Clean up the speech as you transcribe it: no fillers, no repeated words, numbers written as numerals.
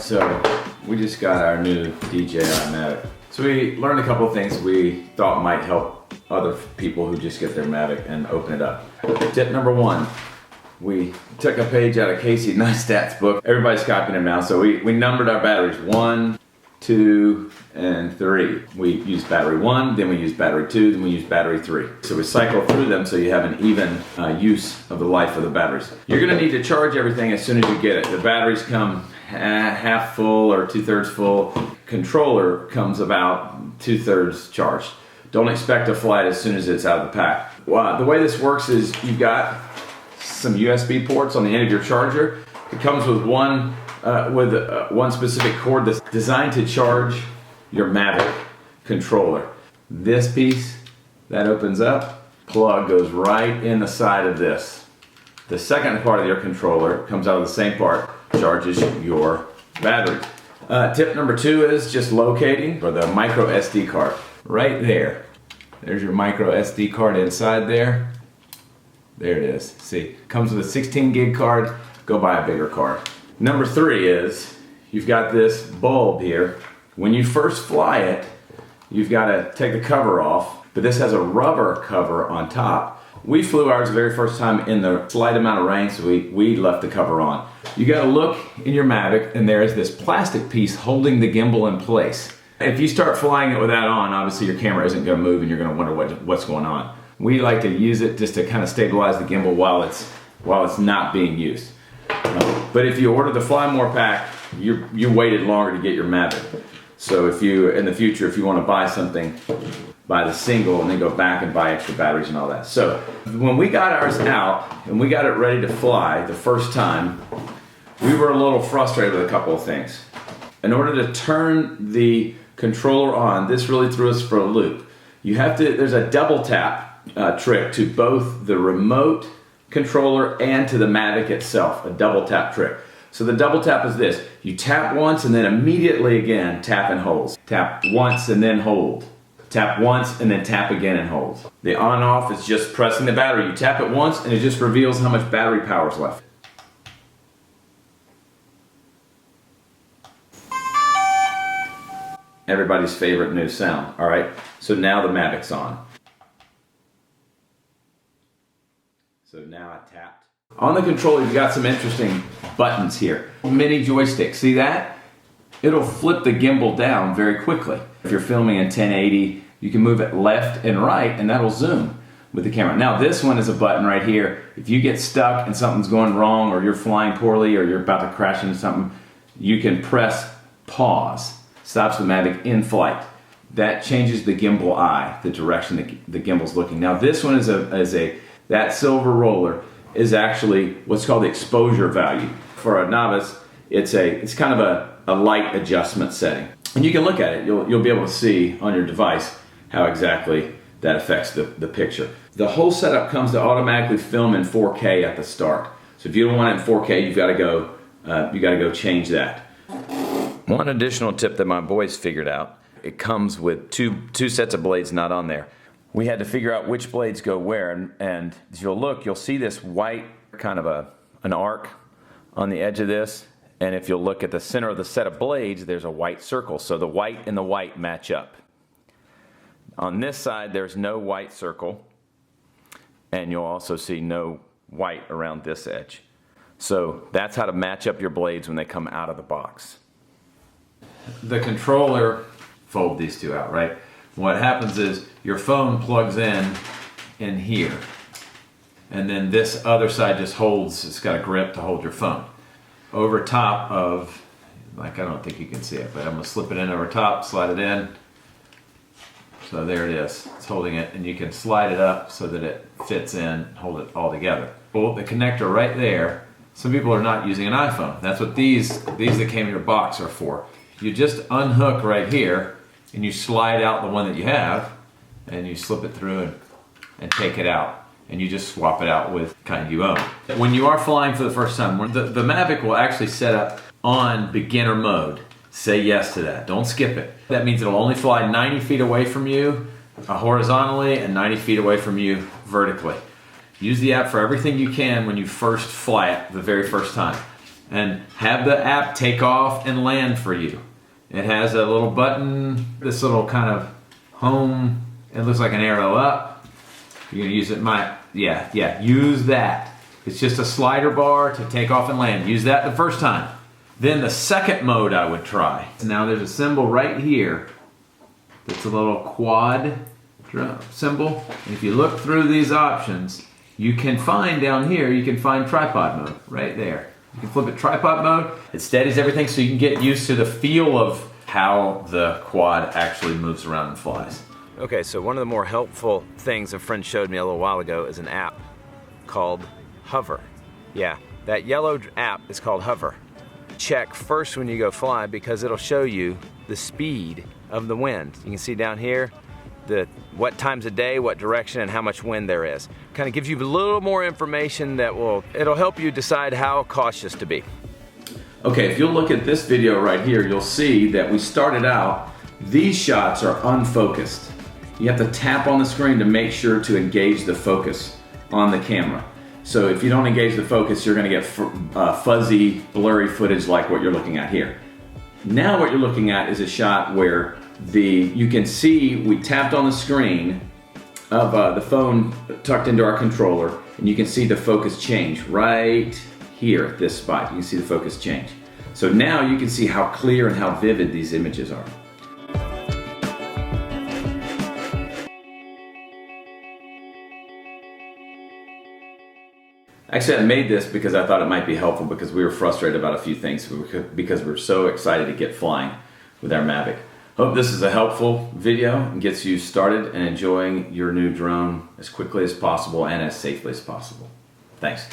Alright, so we just got our new DJI MAVIC. So we learned a couple of things we thought might help other people who just get their MAVIC and open it up. Tip number one, we took a page out of Casey Neistat's book. Everybody's copying them now, so we numbered our batteries 1, 2, and 3. We use battery 1, then we use battery 2, then we use battery 3. So we cycle through them so you have an even use of the life of the batteries. You're going to need to charge everything as soon as you get it. The batteries come half full or 2/3 full. Controller comes about 2/3 charged. Don't expect to fly it as soon as it's out of the pack. Well, the way this works is you've got some USB ports on the end of your charger. It comes with one specific cord that's designed to charge your MAVIC controller. This piece that opens up, plug goes right in the side of this. The second part of your controller comes out of the same part, charges your battery. Tip number 2 is just locating for the micro SD card. Right there. There's your micro SD card inside there. There it is. See, comes with a 16 gig card. Go buy a bigger card. Number 3 is you've got this bulb here. When you first fly it, you've got to take the cover off, but this has a rubber cover on top. We flew ours the very first time in the slight amount of rain, so we left the cover on. You got to look in your MAVIC, and there is this plastic piece holding the gimbal in place. If you start flying it with that on, obviously your camera isn't going to move and you're going to wonder what's going on. We like to use it just to kind of stabilize the gimbal while it's not being used. But if you order the Fly More pack, you waited longer to get your MAVIC. So if you, in the future, if you want to buy something, buy the single and then go back and buy extra batteries and all that. So when we got ours out and we got it ready to fly the first time, we were a little frustrated with a couple of things. In order to turn the controller on, this really threw us for a loop. There's a double tap trick to both the remote controller and to the MAVIC itself, a double tap trick. So the double tap is this: you tap once and then immediately again tap and hold. Tap once and then hold. Tap once and then tap again and hold. The on off is just pressing the battery. You tap it once and it just reveals how much battery power is left. Everybody's favorite new sound. All right, so now the MAVIC's on. So now I tapped. On the controller, you've got some interesting buttons here. Mini joystick, see that? It'll flip the gimbal down very quickly. If you're filming in 1080, you can move it left and right and that'll zoom with the camera. Now this one is a button right here. If you get stuck and something's going wrong or you're flying poorly or you're about to crash into something, you can press pause. Stops the MAVIC in flight. That changes the gimbal eye, the direction the gimbal's looking. Now this one that silver roller is actually what's called the exposure value. For a novice, it's kind of a light adjustment setting. And you can look at it, you'll be able to see on your device how exactly that affects the picture. The whole setup comes to automatically film in 4K at the start. So if you don't want it in 4K, you gotta go change that. One additional tip that my boys figured out, it comes with two sets of blades not on there. We had to figure out which blades go where, and as you'll look, you'll see this white kind of an arc on the edge of this, and if you'll look at the center of the set of blades, there's a white circle, so the white and the white match up. On this side, there's no white circle, and you'll also see no white around this edge. So that's how to match up your blades when they come out of the box. The controller, fold these two out, right? What happens is your phone plugs in here, and then this other side just holds, it's got a grip to hold your phone. Over top of, like, I don't think you can see it, but I'm gonna slip it in over top, slide it in. So there it is, it's holding it, and you can slide it up so that it fits in, hold it all together. Well, the connector right there, some people are not using an iPhone. That's what these that came in your box are for. You just unhook right here, and you slide out the one that you have, and you slip it through and take it out, and you just swap it out with kind you own. When you are flying for the first time, the MAVIC will actually set up on beginner mode. Say yes to that, don't skip it. That means it'll only fly 90 feet away from you horizontally and 90 feet away from you vertically. Use the app for everything you can when you first fly it the very first time. and have the app take off and land for you. It has a little button, this little kind of home, it looks like an arrow up. You're gonna use it, use that. It's just a slider bar to take off and land. Use that the first time. Then the second mode I would try. Now there's a symbol right here that's a little quad symbol. And if you look through these options, you can find down here, you can find tripod mode right there. You can flip it tripod mode. It steadies everything so you can get used to the feel of how the quad actually moves around and flies. Okay, so one of the more helpful things a friend showed me a little while ago is an app called Hover. Yeah, that yellow app is called Hover. Check first when you go fly because it'll show you the speed of the wind. You can see down here what times of day, what direction, and how much wind there is. Kind of gives you a little more information that it'll help you decide how cautious to be. Okay, if you'll look at this video right here, you'll see that we started out, these shots are unfocused. You have to tap on the screen to make sure to engage the focus on the camera. So if you don't engage the focus, you're gonna get fuzzy, blurry footage like what you're looking at here. Now what you're looking at is a shot where you can see we tapped on the screen of the phone tucked into our controller, and you can see the focus change right here at this spot. You can see the focus change. So now you can see how clear and how vivid these images are. Actually, I made this because I thought it might be helpful because we were frustrated about a few things because we're so excited to get flying with our Mavic. Hope this is a helpful video and gets you started and enjoying your new drone as quickly as possible and as safely as possible. Thanks.